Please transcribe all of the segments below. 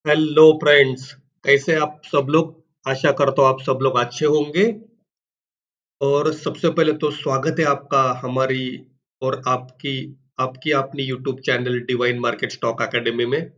Hello friends. कैसे आप सब लोग? आशा करता हूँ आप सब लोग अच्छे होंगे। और सबसे पहले तो स्वागत है आपका हमारी और आपकी आपकी अपनी YouTube channel divine market stock academy में।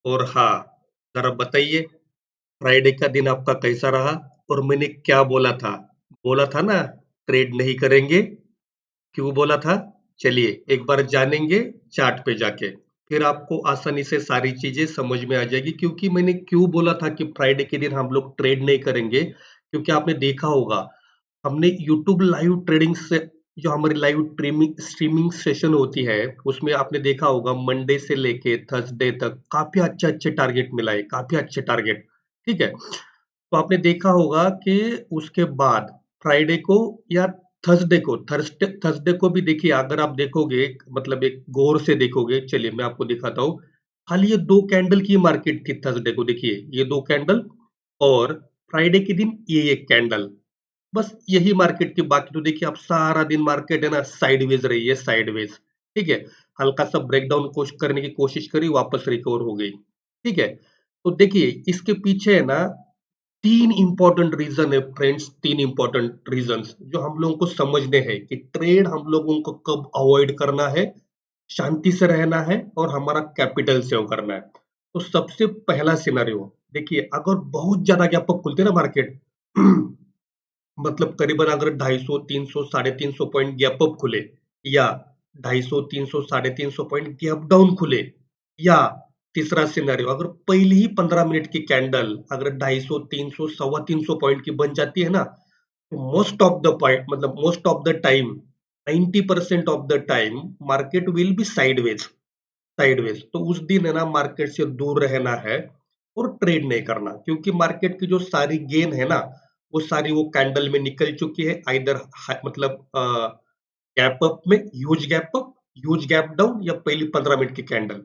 और हाँ, जरा बताइए, फ्राइडे का दिन आपका कैसा रहा? और मैंने क्या बोला था ना, ट्रेड नहीं करेंगे। क्यों बोला था? चलिए एक बार जानेंगे चार्ट पे जाके। फिर आपको आसानी से सारी चीजें समझ में आ जाएगी क्योंकि मैंने क्यों बोला था कि फ्राइडे के दिन हम लोग ट्रेड नहीं करेंगे। क्योंकि आपने देखा होगा, हमने यूट्यूब लाइव ट्रेडिंग से जो हमारी लाइव ट्रीमिंग स्ट्रीमिंग सेशन होती है, उसमें आपने देखा होगा मंडे से लेके थर्सडे तक काफी अच्छे अच्छे टारगेट मिला है, काफी अच्छे टारगेट। ठीक है, तो आपने देखा होगा कि उसके बाद फ्राइडे को या थर्सडे थर्सडे को भी देखिए, अगर आप देखोगे मतलब एक गौर से देखोगे, चलिए मैं आपको दिखाता हूँ। खाली ये दो कैंडल की मार्केट थी थर्सडे को, देखिए ये दो कैंडल। और फ्राइडे के दिन ये एक कैंडल, बस यही मार्केट की। बाकी तो देखिए आप सारा दिन मार्केट है ना साइडवेज रही है, साइडवेज। ठीक है, हल्का सा ब्रेकडाउन करने की कोशिश करी, वापस रिकवर हो गई। ठीक है, तो देखिए इसके पीछे है ना तीन इंपॉर्टेंट रीजन है फ्रेंड्स, तीन इंपॉर्टेंट रीजंस जो हम लोगों को समझने हैं कि ट्रेड हम लोगों को कब अवॉइड करना है, शांति से रहना है और हमारा कैपिटल सेव करना है। तो सबसे पहला सिनेरियो देखिए, अगर बहुत ज्यादा गैप अप खुलते हैं ना मार्केट मतलब करीबन अगर 250 300 350 पॉइंट गैप अप खुले, या 250 300 350 पॉइंट गैप डाउन खुले, या तीसरा सिनेरियो अगर पहली ही 15 मिनट की कैंडल अगर 250 300 सवा 300 पॉइंट की बन जाती है ना, तो मोस्ट ऑफ द पॉइंट मतलब most of the time 90% of the time market will be sideways. Sideways तो उस दिन है ना मार्केट से दूर रहना है और ट्रेड नहीं करना, क्योंकि मार्केट की जो सारी गेन है ना, वो सारी वो कैंडल में निकल चुकी है। आइदर मतलब गैप अप में huge gap up, huge gap down, या पहली 15 मिनट की कैंडल।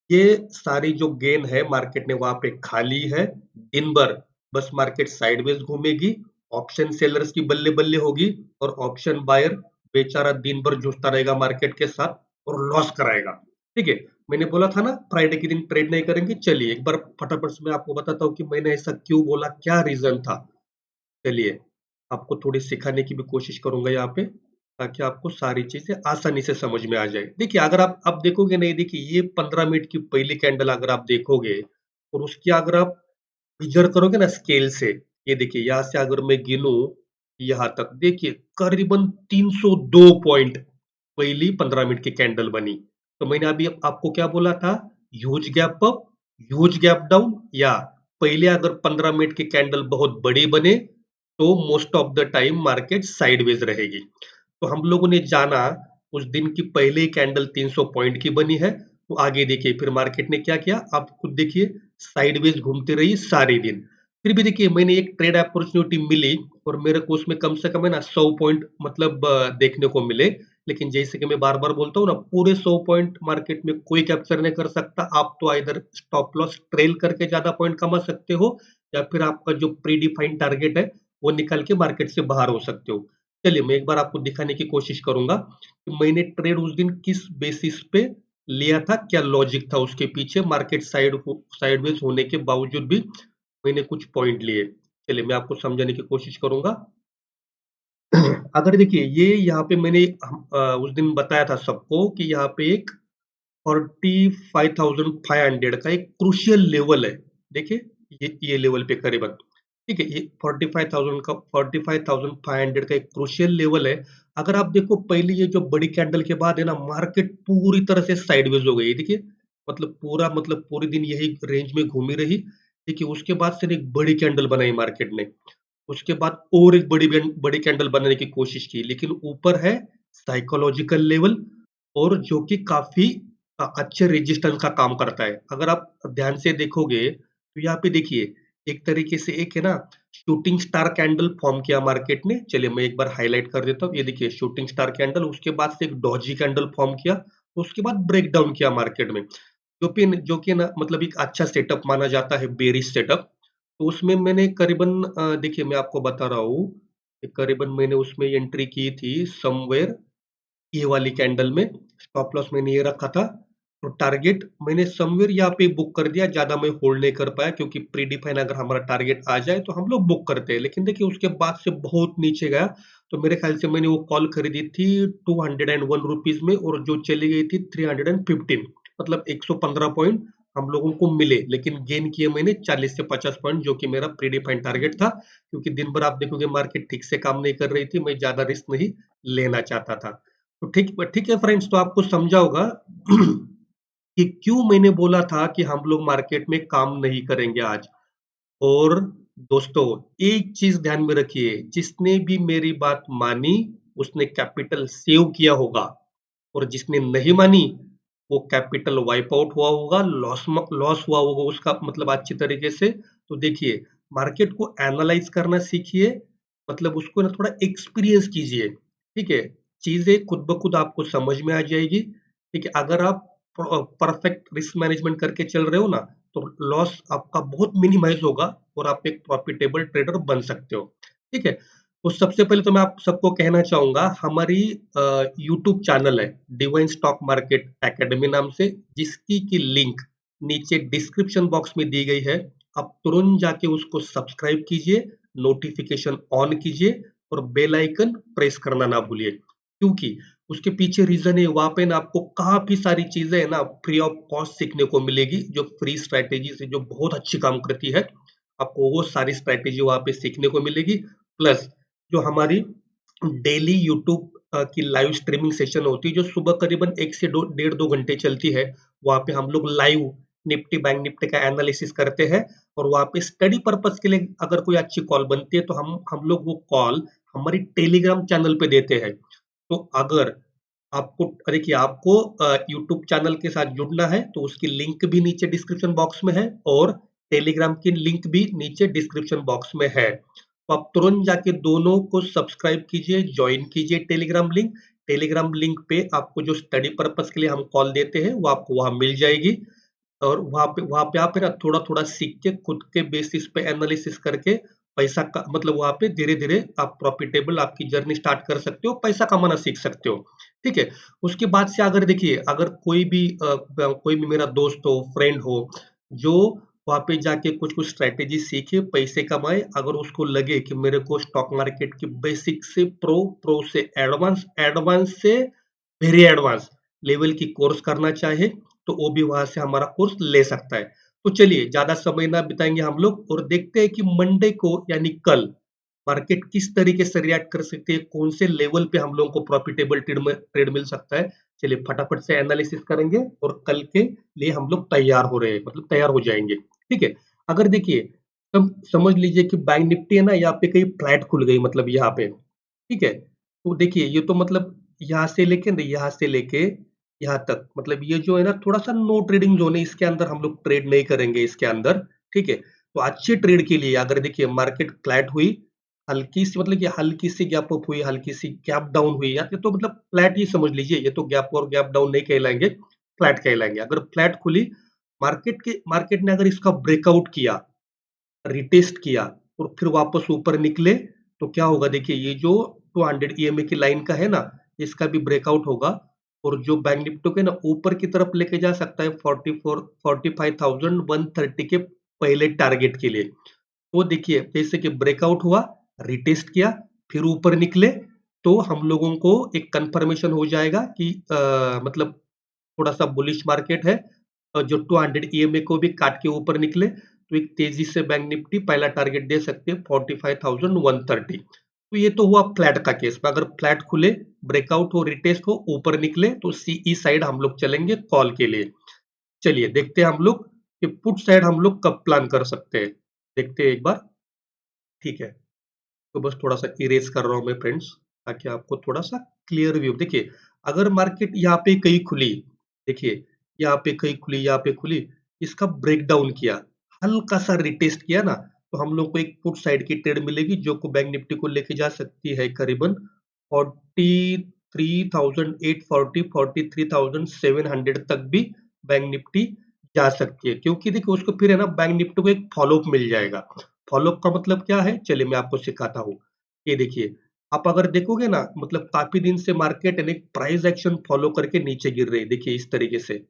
ये सारी जो गेन है मार्केट ने वहां पे खाली है। दिन भर बस मार्केट साइडवेज घूमेगी, ऑप्शन सेलर्स की बल्ले बल्ले होगी, और ऑप्शन बायर बेचारा दिन भर जूझता रहेगा मार्केट के साथ और लॉस कराएगा। ठीक है, मैंने बोला था ना फ्राइडे के दिन ट्रेड नहीं करेंगे। चलिए एक बार फटाफट से मैं आपको बताता हूँ कि मैंने ऐसा क्यों बोला, क्या रीजन था। चलिए आपको थोड़ी सिखाने की भी कोशिश करूंगा यहाँ पे, ताकि आपको सारी चीजें आसानी से समझ में आ जाए। देखिए अगर आप देखोगे नहीं, देखिए ये 15 मिनट की पहली कैंडल अगर आप देखोगे और उसकी अगर आप मेजर करोगे ना स्केल से, ये देखिए यहाँ से अगर मैं गिनूं यहाँ तक, देखिए करीबन 302 पॉइंट पहली 15 मिनट की कैंडल बनी। तो मैंने अभी आपको क्या बोला था? Huge gap up, huge gap down, या पहले अगर 15 मिनट की कैंडल बहुत बड़ी बने तो most of the time market sideways रहेगी। तो हम लोगों ने जाना उस दिन की पहले ही कैंडल 300 पॉइंट की बनी है। तो आगे देखिए फिर मार्केट ने क्या किया, आप खुद देखिए, साइडवेज घूमती रही सारे दिन। फिर भी देखिए मैंने एक ट्रेड अपॉर्चुनिटी मिली और मेरे को उसमें कम से कम है ना 100 पॉइंट मतलब देखने को मिले। लेकिन जैसे कि मैं बार बार बोलता हूँ ना, पूरे 100 पॉइंट मार्केट में कोई कैप्चर नहीं कर सकता। आप तो इधर स्टॉप लॉस ट्रेल करके ज्यादा पॉइंट कमा सकते हो, या फिर आपका जो प्री डिफाइंड टारगेट है वो निकाल के मार्केट से बाहर हो सकते हो। चलिए मैं एक बार आपको दिखाने की कोशिश करूंगा कि मैंने ट्रेड उस दिन किस बेसिस पे लिया था, क्या लॉजिक था उसके पीछे। मार्केट साइडवेज होने के बावजूद भी मैंने कुछ पॉइंट लिए। चलिए मैं आपको समझाने की कोशिश करूंगा। अगर देखिए ये यहाँ पे मैंने उस दिन बताया था सबको कि यहाँ पे एक 45,500 का एक क्रूशियल लेवल है। देखिए ये लेवल पे करीबन, ठीक है, ये 45,500 का एक क्रूशियल लेवल है। अगर आप देखो पहले ये जो बड़ी कैंडल के बाद है ना, मार्केट पूरी तरह से साइडवेज हो गई। देखिए मतलब पूरे दिन यही रेंज में घूमी रही। देखिए उसके बाद से एक बड़ी कैंडल बनाई मार्केट ने, उसके बाद और एक बड़ी कैंडल बनाने की कोशिश की, लेकिन ऊपर है साइकोलॉजिकल लेवल, और जो कि काफी अच्छे रेजिस्टेंस का काम करता है। अगर आप ध्यान से देखोगे तो यहाँ पे देखिए एक तरीके से एक है ना शूटिंग स्टार कैंडल फॉर्म किया मार्केट ने। चलिए मैं एक बार हाईलाइट कर देता हूँ, ये देखिए शूटिंग स्टार कैंडल, उसके बाद से एक डॉजी कैंडल फॉर्म किया, उसके बाद ब्रेक डाउन किया मार्केट में, जो कि ना मतलब एक अच्छा सेटअप माना जाता है, बेरिश सेटअप। तो उसमें मैंने करीबन देखिए मैं आपको बता रहा हूँ कि करीबन मैंने उसमें एंट्री की थी समवेयर ये वाली कैंडल में। स्टॉप लॉस मैंने ये रखा था तो टारगेट मैंने समवेयर यहाँ पे बुक कर दिया, ज्यादा मैं होल्ड नहीं कर पाया क्योंकि प्री डिफाइन अगर हमारा टारगेट आ जाए तो हम लोग बुक करते हैं, लेकिन देखिए उसके बाद से बहुत नीचे गया। तो मेरे ख्याल से मैंने वो कॉल खरीदी थी 201 रुपीज में और जो चली गई थी 315, मतलब 115 पॉइंट हम लोगों को मिले, लेकिन गेन किए मैंने 40 से 50 पॉइंट, जो कि मेरा प्री डिफाइंड टारगेट था, क्योंकि दिन भर आप देखोगे मार्केट ठीक से काम नहीं कर रही थी, मैं ज्यादा रिस्क नहीं लेना चाहता था। तो ठीक ठीक है फ्रेंड्स, तो आपको समझा होगा कि क्यों मैंने बोला था कि हम लोग मार्केट में काम नहीं करेंगे आज। और दोस्तों, एक चीज ध्यान में रखिए, जिसने भी मेरी बात मानी उसने कैपिटल सेव किया होगा, और जिसने नहीं मानी वो कैपिटल वाइप आउट हुआ होगा, लॉस लॉस हुआ होगा उसका, मतलब अच्छी तरीके से। तो देखिए, मार्केट को एनालाइज करना सीखिए, मतलब उसको ना थोड़ा एक्सपीरियंस कीजिए, ठीक है। चीजें खुद ब खुद आपको समझ में आ जाएगी, ठीक है। अगर आप परफेक्ट रिस्क मैनेजमेंट करके चल रहे हो ना, तो लॉस आपका बहुत मिनिमाइज होगा और आप एक प्रॉफिटेबल ट्रेडर बन सकते हो, ठीक है। तो सबसे पहले तो मैं आप सबको कहना चाहूंगा, हमारी यूट्यूब चैनल है डिवाइन स्टॉक मार्केट एकेडमी नाम से, जिसकी की लिंक नीचे डिस्क्रिप्शन बॉक्स में दी गई है। आप तुरंत जाके उसको सब्सक्राइब कीजिए, नोटिफिकेशन ऑन कीजिए और बेल आइकन प्रेस करना ना भूलिए, क्योंकि उसके पीछे रीजन है, वहां पे ना आपको काफी सारी चीजें है ना फ्री ऑफ कॉस्ट सीखने को मिलेगी, जो फ्री स्ट्रैटेजी से जो बहुत अच्छी काम करती है, आपको वो सारी स्ट्रैटेजी वहां पे सीखने को मिलेगी। प्लस जो हमारी डेली यूट्यूब की लाइव स्ट्रीमिंग सेशन होती है, जो सुबह करीबन 1 से 1.5 2 घंटे चलती है, वहां पे हम लोग लाइव निफ्टी बैंक निफ्टी का एनालिसिस करते हैं, और वहां पे स्टडी पर्पस के लिए अगर कोई अच्छी कॉल बनती है तो हम लोग वो कॉल हमारी टेलीग्राम चैनल पे देते हैं। तो अगर आपको देखिए, आपको यूट्यूब चैनल के साथ जुड़ना है तो उसकी लिंक भी नीचे डिस्क्रिप्शन बॉक्स में है, और टेलीग्राम की लिंक भी नीचे डिस्क्रिप्शन बॉक्स में है। तो आप तुरंत जाके दोनों को सब्सक्राइब कीजिए, ज्वाइन कीजिए टेलीग्राम लिंक। टेलीग्राम लिंक पे आपको जो स्टडी पर्पस के लिए हम कॉल देते हैं वो आपको वहां मिल जाएगी, और वहां पे आप है ना थोड़ा थोड़ा सीख के खुद के बेसिस पे एनालिसिस करके पैसा का मतलब वहां पे धीरे धीरे आप प्रॉफिटेबल आपकी जर्नी स्टार्ट कर सकते हो, पैसा कमाना सीख सकते हो, ठीक है। उसके बाद से अगर देखिए, अगर कोई भी मेरा दोस्त हो, फ्रेंड हो, जो वहां पे जाके कुछ कुछ स्ट्रेटेजी सीखे, पैसे कमाए, अगर उसको लगे कि मेरे को स्टॉक मार्केट की बेसिक से प्रो से एडवांस, एडवांस से वेरी एडवांस लेवल की कोर्स करना चाहे, तो वो भी वहां से हमारा कोर्स ले सकता है। तो चलिए, ज्यादा समय ना बिताएंगे हम लोग और देखते हैं कि मंडे को यानी कल मार्केट किस तरीके से रिएक्ट कर सकती है, कौन से लेवल पे हम लोगों को प्रॉफिटेबल ट्रेड मिल सकता है। चलिए फटाफट से एनालिसिस करेंगे और कल के लिए हम लोग तैयार हो रहे हैं, मतलब तैयार हो जाएंगे, ठीक है। अगर देखिए, तब समझ लीजिए कि बैंक निफ्टी है ना, यहाँ पे कहीं फ्लैट खुल गई, मतलब यहाँ पे, ठीक है। तो देखिए, ये तो मतलब यहाँ से लेके यहाँ तक, मतलब ये जो है ना थोड़ा सा नो ट्रेडिंग जोन है, इसके अंदर हम लोग ट्रेड नहीं करेंगे इसके अंदर, ठीक है। तो अच्छे ट्रेड के लिए अगर देखिए मार्केट फ्लैट हुई, हल्की सी मतलब कि हल्की सी गैप अप हुई, हल्की सी गैप डाउन हुई, या तो मतलब फ्लैट ही समझ लीजिए, ये तो गैप और गैप डाउन नहीं कहलाएंगे, फ्लैट कहलाएंगे। अगर फ्लैट खुली, मार्केट ने अगर इसका ब्रेकआउट किया, रिटेस्ट किया और फिर वापस ऊपर निकले, तो क्या होगा देखिए, ये जो 200 ईएमए की लाइन का है ना, इसका भी ब्रेकआउट होगा, और जो बैंक निफ्टी को ना ऊपर की तरफ लेके जा सकता है 45,130 के पहले टारगेट के लिए। तो देखिए, जैसे कि ब्रेकआउट हुआ, रिटेस्ट किया, फिर ऊपर निकले, तो हम लोगों को एक कंफर्मेशन हो जाएगा कि मतलब थोड़ा सा बुलिश मार्केट है, और जो 200 ईएमए को भी काट के ऊपर निकले, तो एक तेजी से बैंक निफ्टी पहला टारगेट दे सकते हैं 45,130। तो ये तो हुआ फ्लैट का केस में, अगर फ्लैट खुले, ब्रेकआउट हो, रिटेस्ट हो, ऊपर निकले, तो सीई साइड हम लोग चलेंगे कॉल के लिए। चलिए देखते हैं हम लोग कि पुट साइड हम लोग कब प्लान कर सकते हैं, देखते हैं एक बार, ठीक है। तो बस थोड़ा सा इरेज कर रहा हूं मैं फ्रेंड्स, ताकि आपको थोड़ा सा क्लियर व्यू। देखिए, अगर मार्केट यहाँ पे कहीं खुली, देखिए यहाँ पे कहीं खुली, यहाँ पे खुली, इसका ब्रेकडाउन किया, हल्का सा रिटेस्ट किया ना, तो हम लोग को एक पुट साइड की ट्रेड मिलेगी, जो को बैंक निफ्टी को लेके जा सकती है करीबन 43,840 43,700 तक भी बैंक निफ्टी जा सकती है, क्योंकि देखिए उसको फिर है ना बैंक निफ्टी को एक फॉलोअप मिल जाएगा। फॉलोअप का मतलब क्या है, चलिए मैं आपको सिखाता हूँ। ये देखिए, आप अगर देखोगे ना, मतलब काफी दिन से मार्केट है ना प्राइस एक्शन फॉलो करके नीचे गिर रही है, देखिए इस तरीके से,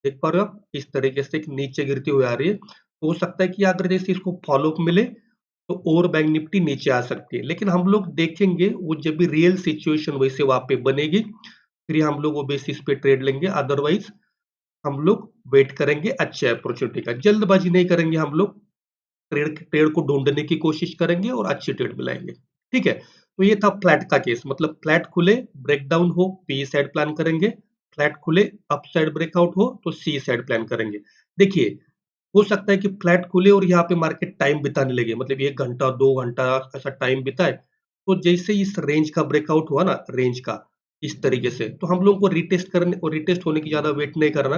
देख पा रहे हो आप? इस तरीके से एक नीचे गिरती हुई आ रही है। तो हो सकता है कि अगर जैसे इसको फ़ॉलो-अप मिले, तो और बैंक निफ्टी नीचे आ सकती है। लेकिन हम लोग देखेंगे वो जब भी रियल सिचुएशन वैसे वहाँ पे बनेगी, फिर हम लोग वो बेसिस पे ट्रेड लेंगे। अदरवाइज़ हम लोग वेट करेंगे अच्छे अपॉर्चुनिटी का। जल्दबाज़ी नहीं करेंगे हम लोग, ट्रेड ट्रेड को ढूँढने की कोशिश करेंगे और अच्छी ट्रेड मिलाएँगे। ठीक है? तो ये था फ्लैट का केस, मतलब फ्लैट खुले, ब्रेकडाउन हो, पी साइड प्लान करेंगे। फ्लैट खुले, अप साइड ब्रेकआउट हो, तो सी साइड प्लान करेंगे। देखिए, हो सकता है कि फ्लैट खुले और यहाँ पे मार्केट टाइम बिताने लगे, मतलब 1 घंटा, 2 घंटा ऐसा टाइम बिताए, तो जैसे इस रेंज का ब्रेकआउट हुआ ना, रेंज का, इस तरीके से, तो हम लोगों को रिटेस्ट करने और रिटेस्ट होने की ज़्यादा वेट नहीं करना।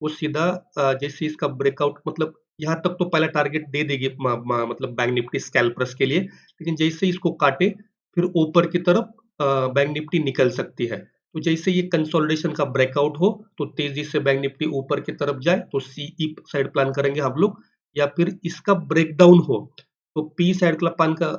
वो सीधा जैसे इसका ब्रेकआउट, मतलब यहाँ तक तो पहला टारगेट दे देगी मतलब बैंक निफ्टी स्कैल्पर्स के लिए, लेकिन जैसे ही इसको काटे, फिर ऊपर की तरफ बैंक निफ्टी निकल सकती है। तो जैसे ये कंसोलिडेशन का ब्रेकआउट हो, तो तेजी से बैंक निफ्टी ऊपर की तरफ जाए, तो सीई साइड प्लान करेंगे हम लोग, या फिर इसका ब्रेकडाउन हो, तो पी साइड का प्लान का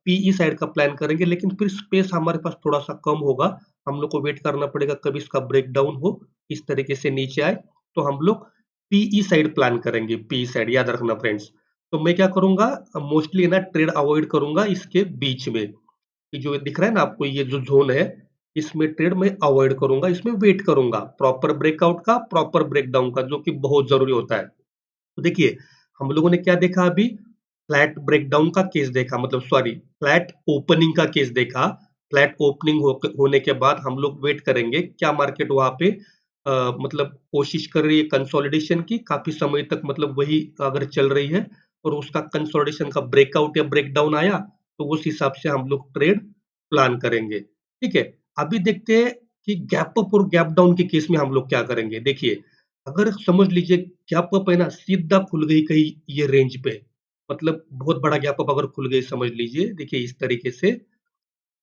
पीई साइड का प्लान करेंगे, लेकिन फिर स्पेस हमारे पास थोड़ा सा कम होगा। हम लोग को वेट करना पड़ेगा कब इसका ब्रेकडाउन हो, इस तरीके से नीचे आए, तो हम लोग पीई साइड प्लान करेंगे। पी साइड याद रखना फ्रेंड्स। तो मैं क्या करूंगा, मोस्टली ना ट्रेड अवॉइड करूंगा इसके बीच में, कि जो दिख रहा है ना आपको, ये जो जोन है, इसमें ट्रेड मैं अवॉइड करूंगा, इसमें वेट करूंगा प्रॉपर ब्रेकआउट का, प्रॉपर ब्रेकडाउन का, जो कि बहुत जरूरी होता है। तो देखिए, हम लोगों ने क्या देखा अभी, फ्लैट ब्रेकडाउन का केस देखा, मतलब सॉरी, फ्लैट ओपनिंग का केस देखा। फ्लैट ओपनिंग होने के बाद हम लोग वेट करेंगे, क्या मार्केट वहां पे मतलब कोशिश कर रही है कंसोलिडेशन की काफी समय तक, मतलब वही अगर चल रही है और उसका कंसोलिडेशन का ब्रेकआउट या ब्रेकडाउन आया, तो उस हिसाब से हम लोग ट्रेड प्लान करेंगे। ठीक है? अभी देखते हैं कि गैप अप और गैप डाउन के केस में हम लोग क्या करेंगे। देखिए, अगर समझ लीजिए गैप अप है ना, सीधा खुल गई कहीं ये रेंज पे, मतलब बहुत बड़ा गैप अप अगर खुल गई समझ लीजिए, देखिए इस तरीके से,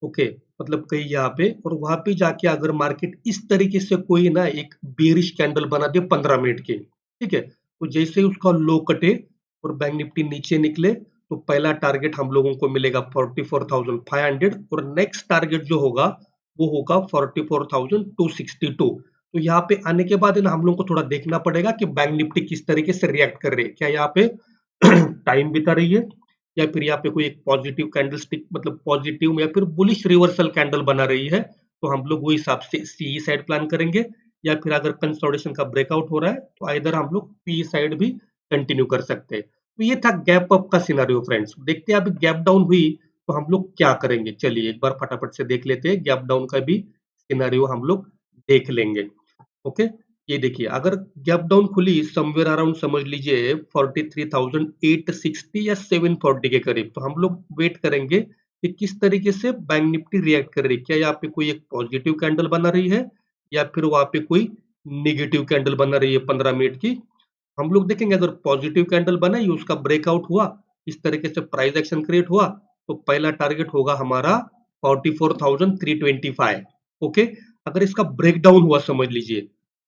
ओके, मतलब कहीं यहाँ पे, और वहां पे जाके अगर मार्केट इस तरीके से कोई ना एक बेरिश कैंडल बना दे 15 मिनट की, ठीक है, तो जैसे ही उसका लो कटे और बैंक निफ्टी नीचे निकले, तो पहला टारगेट हम लोगों को मिलेगा 44,500, और नेक्स्ट टारगेट जो होगा वो होगा 44,262। तो यहाँ पे आने के बाद है ना, हम लोगों को थोड़ा देखना पड़ेगा कि बैंक निफ्टी किस तरीके से रिएक्ट कर रही है, क्या यहाँ पे टाइम बिता रही है, या फिर यहाँ पे कोई एक पॉजिटिव कैंडलस्टिक, मतलब पॉजिटिव या फिर बुलिश रिवर्सल कैंडल बना रही है, तो हम लोग वो हिसाब से सी साइड प्लान करेंगे, या फिर अगर कंसोलिडेशन का ब्रेकआउट हो रहा है, तो इधर हम लोग पी साइड भी कंटिन्यू कर सकते हैं। तो ये था गैप अप का सिनारियो फ्रेंड्स। देखते हैं अभी गैप डाउन हुई तो हम लोग क्या करेंगे। चलिए एक बार फटाफट से देख लेते हैं, गैप डाउन का भी सिनारियो हम लोग देख लेंगे। ओके, ये देखिए, अगर गैप डाउन खुली समवेयर अराउंड, समझ लीजिए 43,860 या 740 के करीब, तो हम लोग वेट करेंगे कि किस तरीके से बैंक निफ्टी रिएक्ट कर रही है। क्या यहाँ पे कोई एक पॉजिटिव कैंडल बना रही है, या फिर वहां पे कोई निगेटिव कैंडल बना रही है 15 मिनट की। हम लोग देखेंगे, अगर पॉजिटिव कैंडल बनाई, उसका ब्रेकआउट हुआ, इस तरीके से प्राइस एक्शन क्रिएट हुआ, तो पहला टारगेट होगा हमारा 44,325। ओके, अगर इसका ब्रेकडाउन हुआ समझ लीजिए,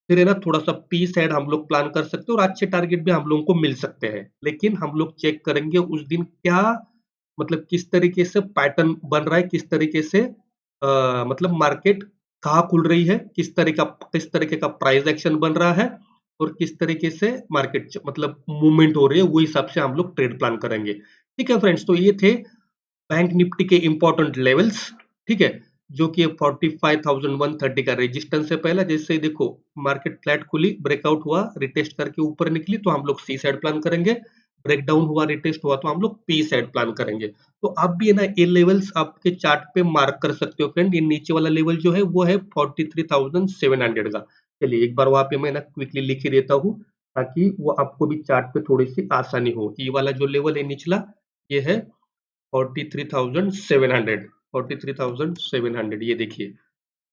फिर है ना थोड़ा सा पी साइड हम लोग प्लान कर सकते हैं और अच्छे टारगेट भी हम लोगों को मिल सकते हैं। लेकिन हम लोग चेक करेंगे उस दिन क्या, मतलब किस तरीके से पैटर्न बन रहा है, किस तरीके से मतलब मार्केट कहाँ खुल रही है, किस तरीके का प्राइस एक्शन बन रहा है, और किस तरीके से मार्केट मतलब मूवमेंट हो रही है, वो हिसाब से हम लोग ट्रेड प्लान करेंगे। ठीक है फ्रेंड्स, तो ये थे बैंक निफ्टी के इंपॉर्टेंट लेवल्स। ठीक है, जो कि 45,130 का रेजिस्टेंस है पहला। जैसे ही देखो मार्केट फ्लैट खुली, ब्रेकआउट हुआ, रिटेस्ट करके ऊपर निकली, तो हम लोग सी साइड प्लान करेंगे। ब्रेकडाउन हुआ, रिटेस्ट हुआ, तो हम लोग पी साइड प्लान करेंगे। तो आप भी है ना ये लेवल्स आपके चार्ट पे मार्क कर सकते हो फ्रेंड। ये नीचे वाला लेवल जो है वो है 43,700 का। चलिए एक बार वहां पे मैं ना क्विकली लिख ही देता हूँ, ताकि वो आपको भी चार्ट पे थोड़ी सी आसानी हो। ये वाला जो लेवल है निचला, ये है 43,700, 43,700, ये देखिए,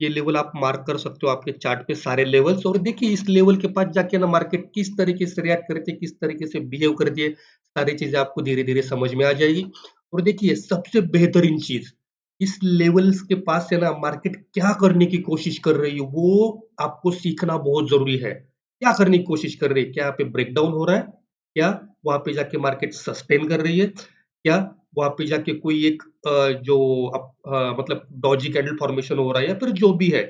ये लेवल आप मार्क कर सकते हो आपके चार्ट पे सारे लेवल्स। और देखिए इस लेवल के पास जाके ना मार्केट किस तरीके से रिएक्ट करती है, किस तरीके से बिहेव करती है, सारी चीजें आपको धीरे धीरे समझ में आ जाएगी। और देखिए सबसे बेहतरीन चीज, इस लेवल्स के पास से ना मार्केट क्या करने की कोशिश कर रही है, वो आपको सीखना बहुत जरूरी है। क्या करने की कोशिश कर रही है, क्या यहाँ पे ब्रेकडाउन हो रहा है, क्या वहां पे जाके मार्केट सस्टेन कर रही है, क्या वहां पे जाके कोई एक जो मतलब डॉजी कैंडल फॉर्मेशन हो रहा है, या फिर जो भी है,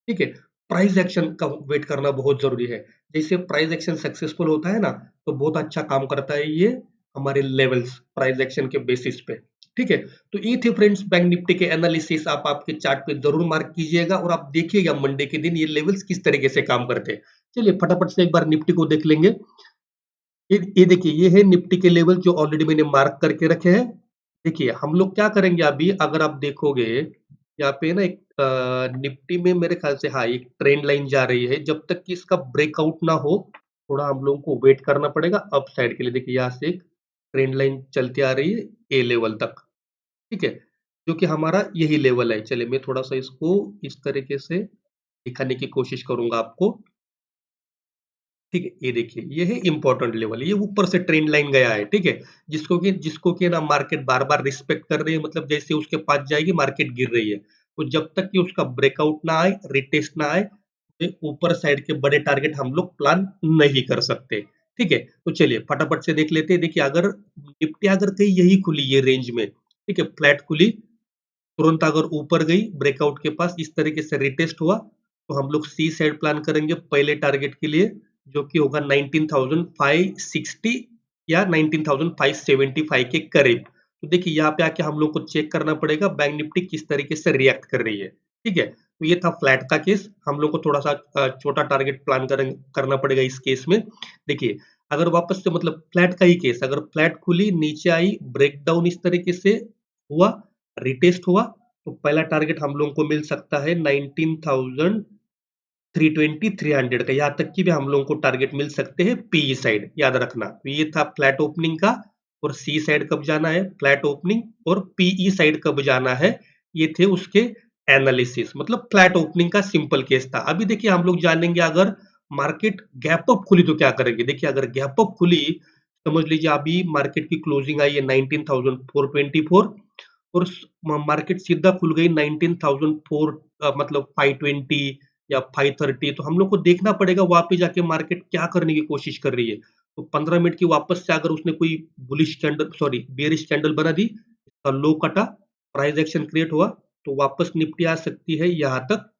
ठीक है, प्राइस एक्शन का वेट करना बहुत जरूरी है। जैसे प्राइस एक्शन सक्सेसफुल होता है ना, तो बहुत अच्छा काम करता है ये हमारे लेवल्स प्राइस एक्शन के बेसिस पे। ठीक है, तो ये थे फ्रेंड्स बैंक निफ्टी के एनालिसिस। आप आपके चार्ट पे जरूर मार्क कीजिएगा और आप देखिएगा मंडे के दिन ये लेवल्स किस तरीके से काम करते हैं। चलिए फटाफट से एक बार निफ्टी को देख लेंगे। ये देखिए, ये है निफ्टी के लेवल जो ऑलरेडी मैंने मार्क करके रखे हैं। देखिए हम लोग क्या करेंगे अभी, अगर आप देखोगे यहाँ पे ना एक निफ्टी में मेरे ख्याल से हाँ एक ट्रेंड लाइन जा रही है। जब तक कि इसका ब्रेकआउट ना हो, थोड़ा हम लोगों को वेट करना पड़ेगा अप साइड के लिए। देखिए यहाँ से एक ट्रेंड लाइन चलती आ रही है ए लेवल तक। ठीक है, जो कि हमारा यही लेवल है। चलिए मैं थोड़ा सा इसको इस तरीके से दिखाने की कोशिश करूंगा आपको। ठीक है, ये देखिए ये है इंपॉर्टेंट लेवल, ये ऊपर से ट्रेंड लाइन गया है। ठीक है, जिसको कि ना मार्केट बार बार रिस्पेक्ट कर रही है, मतलब जैसे उसके पास जाएगी मार्केट गिर रही है। तो जब तक कि उसका ब्रेकआउट ना आए, रिटेस्ट ना आए, ये ऊपर साइड के बड़े टारगेट हम लोग प्लान नहीं कर सकते। ठीक है, तो चलिए फटाफट से देख लेते हैं। देखिए अगर निफ्टी अगर कहीं यही खुली ये रेंज में, ठीक है फ्लैट खुली, तुरंत अगर ऊपर गई ब्रेकआउट के पास इस तरीके से रिटेस्ट हुआ, तो हम लोग सी साइड प्लान करेंगे पहले टारगेट के लिए, जो कि होगा 19,560 या 19,575 के करीब। तो देखिए यहाँ पे आके हम लोग को चेक करना पड़ेगा बैंक निफ्टी किस तरीके से रिएक्ट कर रही है। ठीक है, तो ये था फ्लैट का केस। हम लोग को थोड़ा सा छोटा टारगेट प्लान करना पड़ेगा इस केस में। देखिए अगर वापस से मतलब फ्लैट का ही केस, अगर फ्लैट खुली नीचे आई ब्रेकडाउन इस तरीके से हुआ, रिटेस्ट हुआ, तो पहला टारगेट हम लोगों को मिल सकता है 19,320 300 का। यहाँ तक की भी हम लोगों को टारगेट मिल सकते हैं पीई साइड, याद रखना। तो ये था फ्लैट ओपनिंग का, और सी साइड कब जाना है फ्लैट ओपनिंग, और पीई साइड कब जाना है, ये थे उसके एनालिसिस। मतलब फ्लैट ओपनिंग का सिंपल केस था। अभी देखिए हम लोग जानेंगे अगर मार्केट गैप अप खुली तो क्या करेंगे। देखिए अगर गैप अप खुली, समझ लीजिए अभी मार्केट की क्लोजिंग आई है 19,424, और मार्केट सीधा खुल गई 19,004 मतलब 520 या 530, तो हम लोग को देखना पड़ेगा वहां पे जाके मार्केट क्या करने की कोशिश कर रही है। तो 15 मिनट की वापस से अगर उसने कोई bullish candle sorry bearish candle बना दी, लो कटा, प्राइस एक्शन क्रिएट हुआ, तो वापस निफ्टी आ सकती है यहाँ तक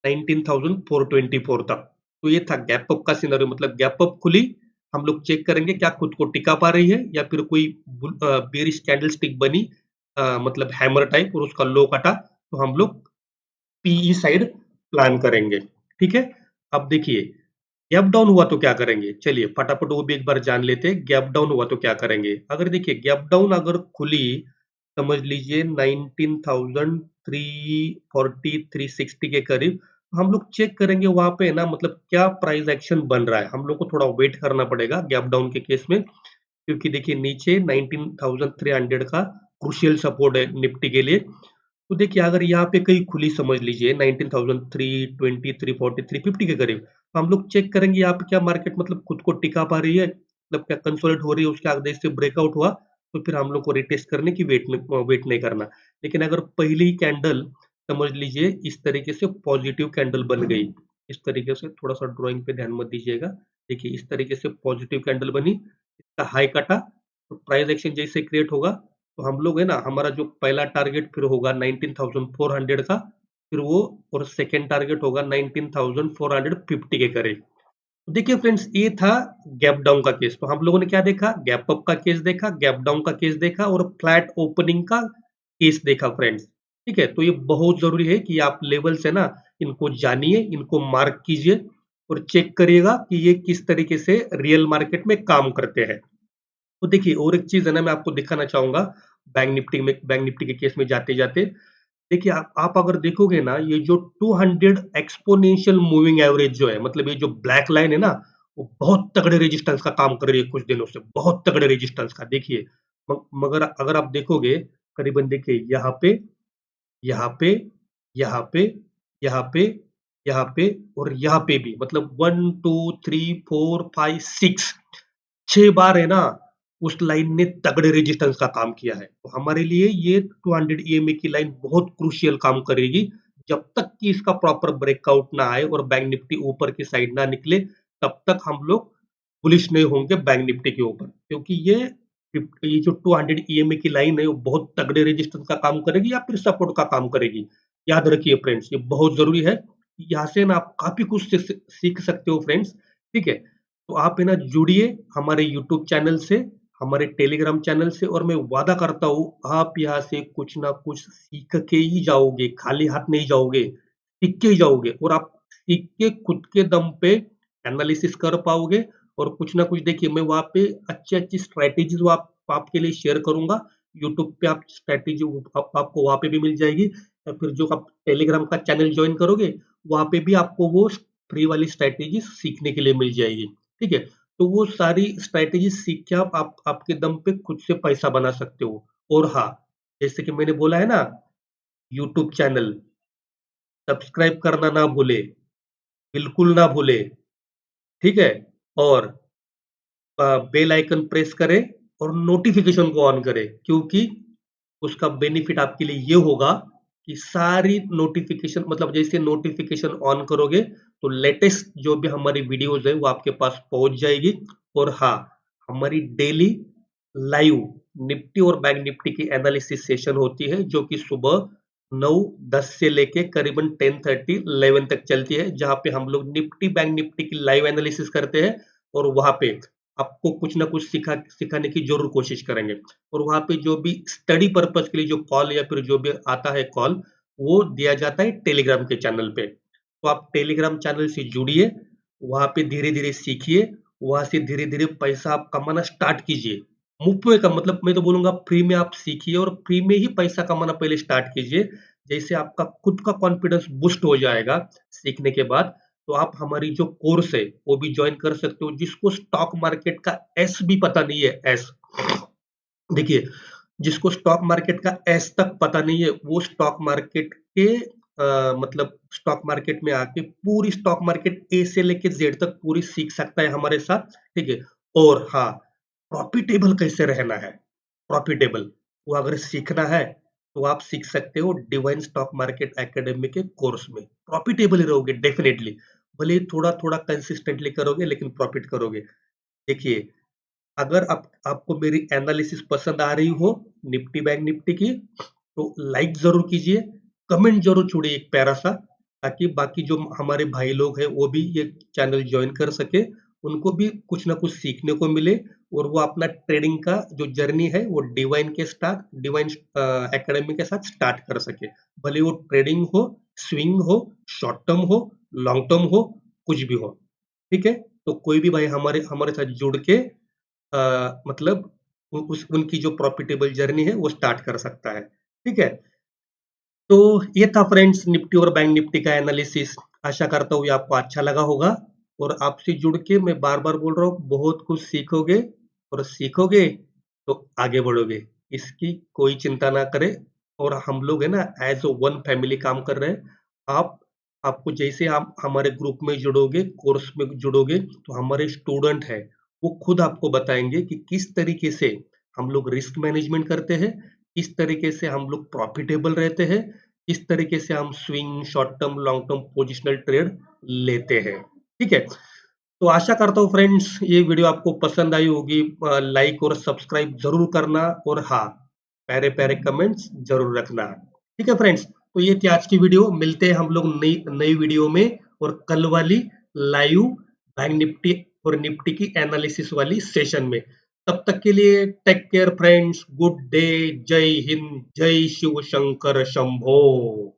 19,424 तक। तो ये था गैप अप का सिनेरियो, मतलब गैप अप खुली, हम लोग चेक करेंगे क्या खुद को टिका पा रही है, या फिर कोई बेरिश कैंडल स्टिक बनी मतलब हैमर टाइप, और उसका लो कटा, तो हम लोग पीई साइड प्लान करेंगे। ठीक है, अब देखिए गैप डाउन हुआ तो क्या करेंगे। चलिए फटाफट वो भी एक बार जान लेते हैं, गैप डाउन हुआ तो क्या करेंगे। अगर देखिए गैप डाउन अगर खुली, समझ लीजिए 19,340 360 के करीब, तो हम लोग चेक करेंगे वहां पे ना, मतलब क्या प्राइस एक्शन बन रहा है। हम लोग को थोड़ा वेट करना पड़ेगा गैप डाउन के केस में, क्योंकि देखिए नीचे 19,300 का क्रूशियल सपोर्ट है निफ्टी के लिए। तो देखिए अगर यहाँ पे कहीं खुली, समझ लीजिए 19,320 340 350 के करीब, तो हम लोग चेक करेंगे यहाँ पे क्या मार्केट मतलब खुद को टिका पा रही है, मतलब क्या कंसोलिडेट हो रही है, उसके आगे से ब्रेकआउट हुआ, तो फिर हम लोग को रिटेस्ट करने की वेट नहीं करना। लेकिन अगर पहली कैंडल, समझ लीजिए इस तरीके से पॉजिटिव कैंडल बन गई, इस तरीके से, थोड़ा सा ड्राइंग पे ध्यान मत दीजिएगा। देखिए इस तरीके से पॉजिटिव कैंडल बनी, इसका हाई कटा, तो प्राइस एक्शन जैसे क्रिएट होगा, तो हम लोग है ना, हमारा जो पहला टारगेट फिर होगा 19,400 का, फिर वो, और सेकेंड टारगेट होगा 19,450 के करीब। तो देखिए फ्रेंड्स ये था गैप डाउन का केस। तो हम लोगों ने क्या देखा, गैप अप का केस देखा, गैप डाउन का केस देखा, और फ्लैट ओपनिंग का केस देखा फ्रेंड्स। ठीक है, तो ये बहुत जरूरी है कि आप लेवल्स है ना, इनको जानिए, इनको मार्क कीजिए, और चेक करिएगा कि ये किस तरीके से रियल मार्केट में काम करते हैं। तो देखिए और एक चीज है ना, मैं आपको दिखाना चाहूंगा बैंक निफ्टी के केस में जाते जाते। देखिए आप अगर देखोगे ना, ये जो 200 एक्सपोनेंशियल मूविंग एवरेज जो है, मतलब ये जो ब्लैक लाइन है ना, वो बहुत तगड़े रेजिस्टेंस का काम कर रही है कुछ दिनों से, बहुत तगड़े रेजिस्टेंस का। देखिए मगर अगर आप देखोगे करीबन, देखिए यहाँ पे, यहाँ पे, यहाँ पे, यहाँ पे, यहाँ पे, और यहाँ पे भी, मतलब 1 2 3 4 5 6 6 बार है ना, उस लाइन ने तगड़े रेजिस्टेंस का काम किया है। तो हमारे लिए ये 200 ईएमए की लाइन बहुत क्रूशियल काम करेगी। जब तक कि इसका प्रॉपर ब्रेकआउट ना आए और बैंक निफ्टी ऊपर की साइड ना निकले, तब तक हम लोग बुलिश नहीं होंगे बैंक निफ्टी के ऊपर, क्योंकि ये जो 200 ईएमए की लाइन है वो बहुत तगड़े रेजिस्टेंस का काम करेगी या फिर सपोर्ट का काम करेगी। याद रखिए फ्रेंड्स, ये बहुत जरूरी है। यहाँ से ना आप काफ़ी कुछ सीख सकते हो फ्रेंड्स, ठीक है? तो आप है ना जुड़िए हमारे यूट्यूब चैनल से, हमारे टेलीग्राम चैनल से और मैं वादा करता हूँ आप यहाँ से कुछ ना कुछ सीख के ही जाओगे, खाली हाथ नहीं जाओगे, सीख के ही जाओगे और आप सीख के खुद के दम पे एनालिसिस कर पाओगे और कुछ ना कुछ देखिए मैं वहाँ पे अच्छी-अच्छी स्ट्रैटेजीज़ वो आपके लिए शेयर करूँगा। यूट्यूब पे आप स्ट्रैटेजी आपको वहाँ पे भी मिल जाएगी या फिर जो आप टेलीग्राम का चैनल जॉइन करोगे, वहाँ पे भी आपको वो फ्री वाली स्ट्रैटेजी सीखने के लिए मिल जाएगी, ठीक है? तो वो सारी स्ट्रैटेजी सीख के आप आपके दम पे खुद से पैसा बना सकते हो। और हाँ, जैसे कि मैंने बोला है ना, यूट्यूब चैनल सब्सक्राइब करना ना भूले, बिल्कुल ना भूले, ठीक है? और बेल आइकन प्रेस करें और नोटिफिकेशन को ऑन करें क्योंकि उसका बेनिफिट आपके लिए ये होगा कि सारी नोटिफिकेशन मतलब जैसे नोटिफिकेशन ऑन करोगे तो लेटेस्ट जो भी हमारी वीडियोस है वो आपके पास पहुंच जाएगी। और हाँ, हमारी डेली लाइव निफ्टी और बैंक निफ्टी की एनालिसिस सेशन होती है जो कि सुबह 9-10 से लेके करीबन 10:30 11 तक चलती है, जहां पे हम लोग निफ्टी बैंक निफ्टी की लाइव एनालिसिस करते हैं और वहां पे आपको कुछ ना कुछ सिखाने की जरूर कोशिश करेंगे। और वहाँ पे जो भी स्टडी पर्पस के लिए जो कॉल या फिर जो भी आता है कॉल, वो दिया जाता है टेलीग्राम के चैनल पे। तो आप टेलीग्राम चैनल से जुड़िए, वहाँ पे धीरे-धीरे सीखिए, वहाँ से धीरे-धीरे पैसा आप कमाना स्टार्ट कीजिए। मुफ्त में का मतलब मैं तो बोलूँगा फ्री में आप सीखिए और फ्री में ही पैसा कमाना पहले स्टार्ट कीजिए। जैसे आपका खुद का कॉन्फिडेंस बूस्ट हो जाएगा सीखने के बाद, तो आप हमारी जो कोर्स है, वो भी जॉइन कर सकते हो। जिसको स्टॉक मार्केट का एस भी पता नहीं है, एस देखिए, जिसको स्टॉक मार्केट का एस तक पता नहीं है, वो स्टॉक मार्केट के मतलब स्टॉक मार्केट में आके पूरी स्टॉक मार्केट ए से लेके जेड तक पूरी सीख सकता है हमारे साथ, ठीक है? और हाँ, प्रॉफिटेबल कैसे रहना है, प्रॉफिटेबल वो अगर सीखना है, तो आप सीख सकते हो डिवाइन स्टॉक मार्केट एकेडमी के कोर्स में। प्रॉफिटेबल ही रहोगे डेफिनिटली, भले ही थोड़ा-थोड़ा कंसिस्टेंटली करोगे लेकिन प्रॉफिट करोगे। देखिए, अगर आपको मेरी एनालिसिस पसंद आ रही हो निफ्टी बैंक निफ्टी की, तो लाइक ज़रूर कीजिए, कमेंट ज़रूर छोड़िए एक प्यारा-सा, ताकि बाकी जो हमारे भाई लोग हैं, वो भी ये चैनल जॉइन कर सके, उनको भी कुछ ना कुछ सीखने को मिले और वो अपना ट्रेडिंग का जो जर्नी है, वो डिवाइन एकेडमी के साथ स्टार्ट कर सके। भले वो ट्रेडिंग हो, स्विंग हो, शॉर्ट टर्म हो, लॉन्ग टर्म हो, कुछ भी हो, ठीक है? तो कोई भी भाई हमारे हमारे साथ जुड़ के मतलब उनकी जो प्रॉफिटेबल जर्नी है वो स्टार्ट कर सकता है, ठीक है? तो ये था फ्रेंड्स निफ्टी और बैंक निफ्टी का एनालिसिस। आशा करता हूँ ये आपको अच्छा लगा होगा और आपसे जुड़ के मैं बार-बार बोल रहा हूँ बहुत कुछ सीखोगे और सीखोगे तो आगे बढ़ोगे। इसकी कोई चिंता ना करें और हम लोग है ना एज़ अ वन फैमिली काम कर रहे हैं। आप आपको जैसे आप हमारे ग्रुप में जुड़ोगे, कोर्स में जुड़ोगे तो हमारे स्टूडेंट हैं, वो खुद आपको बताएँगे कि किस तरीके से हम लोग रिस्क मैनेजमेंट करते हैं, किस तरीके से हम लोग प्रॉफिटेबल रहते हैं, किस तरीके से हम swing, short term, long term positional trade लेते हैं। ठीक है? तो आशा करता हूँ फ्रेंड्स ये वीडियो आपको पसंद आई होगी। लाइक और सब्सक्राइब ज़रूर करना और हाँ, प्यारे-प्यारे कमेंट्स ज़रूर रखना। ठीक है फ्रेंड्स? तो ये थी आज की वीडियो। मिलते हैं हम लोग नई नई वीडियो में और कल वाली लाइव बैंक निफ्टी और निफ्टी की एनालिसिस वाली सेशन में। तब तक के लिए take care friends, good day, जय हिंद, जय शिव शंकर शंभो।